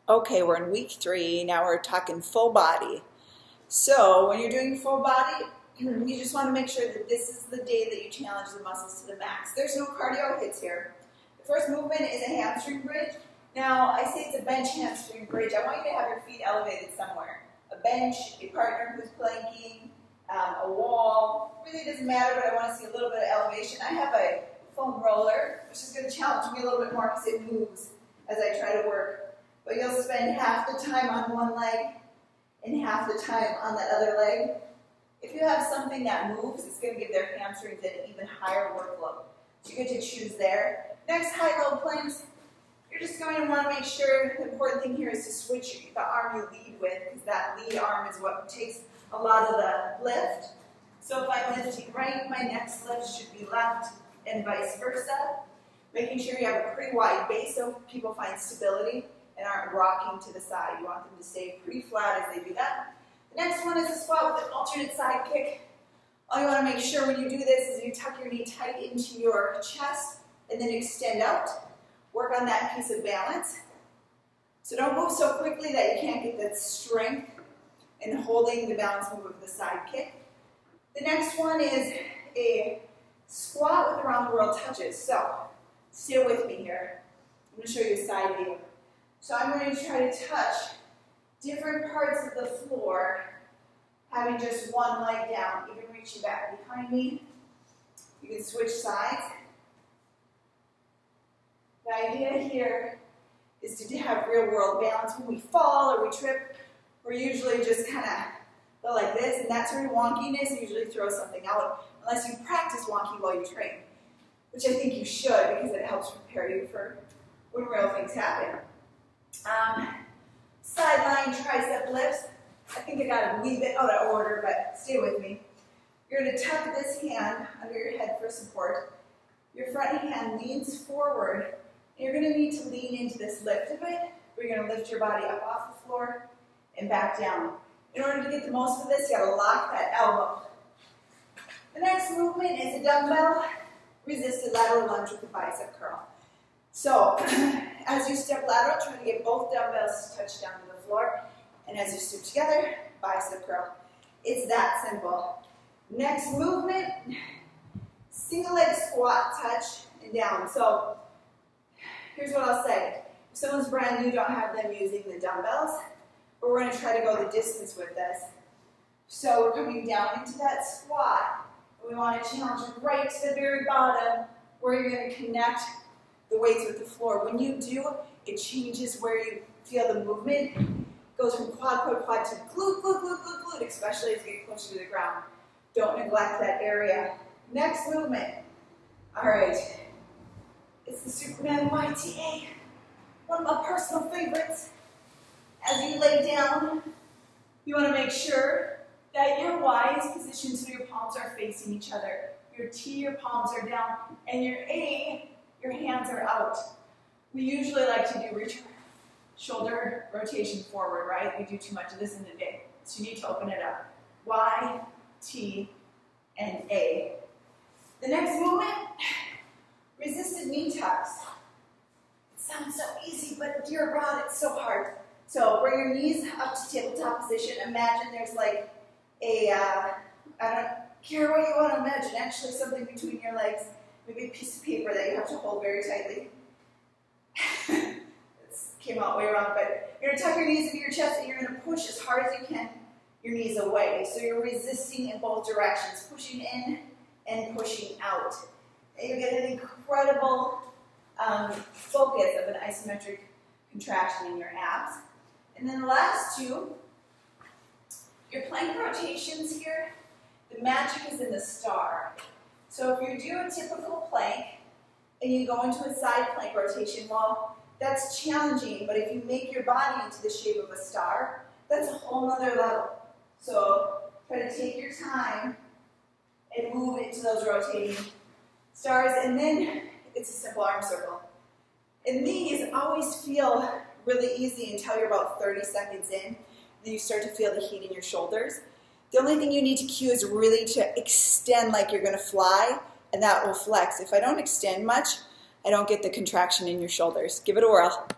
Okay, we're in week 3. Now we're talking full body. So when you're doing full body, you just want to make sure that this is the day that you challenge the muscles to the max. There's no cardio hits here. The first movement is a hamstring bridge. Now, I say it's a bench hamstring bridge. I want you to have your feet elevated somewhere. A bench, a partner who's planking, a wall. Really doesn't matter, but I want to see a little bit of elevation. I have a foam roller, which is going to challenge me a little bit more because it moves as I try to work. But you'll spend half the time on one leg and half the time on that other leg. If you have something that moves, it's going to give their hamstrings an even higher workload. So you get to choose there. Next, high-low planks. You're just going to want to make sure, the important thing here is to switch the arm you lead with, because that lead arm is what takes a lot of the lift. So if I'm lifting right, my next lift should be left, and vice versa. Making sure you have a pretty wide base so people find stability and aren't rocking to the side. You want them to stay pretty flat as they do that. The next one is a squat with an alternate side kick. All you want to make sure when you do this is you tuck your knee tight into your chest and then extend out. Work on that piece of balance. So don't move so quickly that you can't get that strength in holding the balance move of the side kick. The next one is a squat with around the world touches. So stay with me here. I'm going to show you a side view. So I'm going to try to touch different parts of the floor, having just one leg down. You can reach your back behind me. You can switch sides. The idea here is to have real world balance. When we fall or we trip, we're usually just kind of go like this, and that sort of wonkiness usually throws something out, unless you practice wonky while you train, which I think you should because it helps prepare you for when real things happen. Sideline tricep lifts. I think I got a wee bit out of order, but stay with me. You're going to tuck this hand under your head for support. Your front hand leans forward. And you're going to need to lean into this lift a bit. You're going to lift your body up off the floor and back down. In order to get the most of this, you got to lock that elbow. The next movement is a dumbbell resisted lateral lunge with a bicep curl. So, as you step lateral, try to get both dumbbells to touch down to the floor. And as you step together, bicep curl. It's that simple. Next movement, single leg squat, touch, and down. So, here's what I'll say. If someone's brand new, don't have them using the dumbbells. But we're going to try to go the distance with this. So, we're coming down into that squat. And we want to challenge right to the very bottom, where you're going to connect the weights with the floor. When you do, it changes where you feel the movement. It goes from quad, quad, quad to glute, glute, glute, glute, glute, especially as you get closer to the ground. Don't neglect that area. Next movement. All right. It's the Superman YTA, one of my personal favorites. As you lay down, you want to make sure that your Y is positioned so your palms are facing each other. Your T, your palms are down, and your A, your hands are out. We usually like to do shoulder rotation forward, right? We do too much of this in the day, so you need to open it up. Y, T, and A. The next movement, resisted knee tucks. It sounds so easy, but dear God, it's so hard. So bring your knees up to tabletop position. Imagine there's like a, I don't care what you want to imagine, actually something between your legs. Maybe a piece of paper that you have to hold very tightly. This came out way wrong, but you're going to tuck your knees into your chest and you're going to push as hard as you can your knees away. So you're resisting in both directions, pushing in and pushing out. And you get an incredible focus of an isometric contraction in your abs. And then the last two, your plank rotations here, the magic is in the star. So if you do a typical plank and you go into a side plank rotation, well, that's challenging, but if you make your body into the shape of a star, that's a whole nother level. So try to take your time and move into those rotating stars, and then it's a simple arm circle. And these always feel really easy until you're about 30 seconds in, then you start to feel the heat in your shoulders. The only thing you need to cue is really to extend like you're going to fly, and that will flex. If I don't extend much, I don't get the contraction in your shoulders. Give it a whirl.